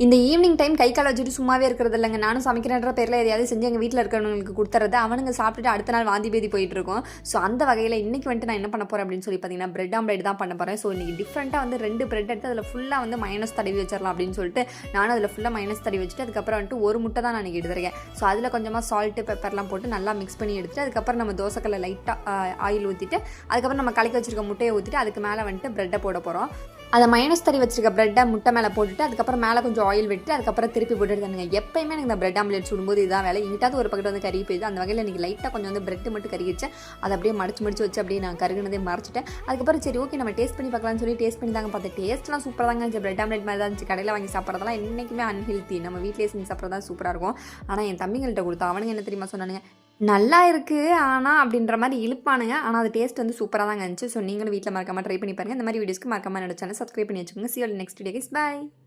இந்த evening time கை கால் வச்சுட்டு சும்மாவே இருக்கிறது இல்லைங்க. நானும் சமைக்கிறேன்ற பேரில் எதையாவது செஞ்சு எங்கள் வீட்டில் இருக்கிறவங்களுக்கு கொடுத்துறது, அவனுங்க சாப்பிட்டுட்டு அடுத்த நாள் வாந்தி பேதி போயிட்டு இருக்கும். ஸோ அந்த வகையில் இன்றைக்கி வந்துட்டு நான் என்ன பண்ண போகிறேன் அப்படின்னு சொல்லி பார்த்தீங்கன்னா, பிரெட் ஆம்லேட் தான் பண்ண போகிறேன். ஸோ இன்றைக்கி டிஃப்ரெண்ட்டாக வந்து 2 பிரெட் எடுத்து அதில் ஃபுல்லாக வந்து மைனஸ் தடவி வச்சிடலாம் அப்படின்னு சொல்லிட்டு நானும் அதில் ஃபுல்லாக மைனஸ் தடவி வச்சுட்டு அதுக்கப்புறம் வந்துட்டு ஒரு முட்டை தான் நான் இன்றைக்கி எடுத்துருக்கேன். ஸோ அதில் கொஞ்சமாக சால்ட்டு பெப்பர்லாம் போட்டு நல்லா மிக்ஸ் பண்ணி எடுத்துட்டு அதுக்கப்புறம் நம்ம தோசைக்கல்ல லைட்டாக ஆயில் ஊற்றிட்டு அதுக்கப்புறம் நம்ம கலக்கி வச்சிருக்க முட்டையை ஊற்றிட்டு அதுக்கு மேலே வந்துட்டு பிரெட்டை போட போகிறோம். அதை மைனஸ் தடவி வச்சிருக்க பிரெட்டை முட்டை மேலே போட்டுட்டு அதுக்கப்புறம் மேலே கொஞ்சம் ஆயில் விட்டு அதுக்கப்புறம் திருப்பி போட்டுட்டு தானுங்க. எப்பயுமே எனக்கு இந்த பிரெட் ஆம்லேட் சுடும்போது இதுதான் வேலை. எங்கிட்டாவது ஒரு பக்கத்து வந்து கறி போயிடுது. அந்த வகையில் இன்றைக்கி லைட்டாக கொஞ்சம் வந்து பிரெட்டு மட்டும் கறி வச்சு அதை அப்படியே மடிச்சு வச்சு அப்படியே நான் கருகுனதே மறைச்சிட்டேன். அதுக்கப்புறம் சரி ஓகே நம்ம டேஸ்ட் பண்ணி பார்க்கலாம்னு சொல்லி டேஸ்ட் பண்ணி தாங்க பார்த்தேன். டேஸ்ட்லாம் சூப்பராக தாங்க இருந்துச்சு. பிரெட் ஆம்லேட் மாதிரி தான் இருந்துச்சு. கடையில் வாங்கி சாப்பிட்றதெல்லாம் என்றைக்குமே அன்ஹெல்த்தி. நம்ம வீட்டிலே செஞ்சு சாப்பிட்றது தான் சூப்பராக இருக்கும். ஆனால் என் தம்பிங்கள்கிட்ட கொடுத்தா அவனுங்க என்ன தெரியுமா சொன்னானுங்க, நல்லா இருக்குது ஆனால் அப்படின்ற மாதிரி இழுப்பானுங்க. ஆனால் அது டேஸ்ட் வந்து சூப்பராக தாங்க இருந்துச்சு. ஸோ நீங்களும் வீட்டில் மறக்காமல் ட்ரை பண்ணி பாருங்கள். இந்த மாதிரி வீடியோஸ்க்கு மறக்காமல் என்னோட சேனல் சப்ஸ்கிரைப் பண்ணி வச்சுக்கோங்க. See you all next video guys. Bye.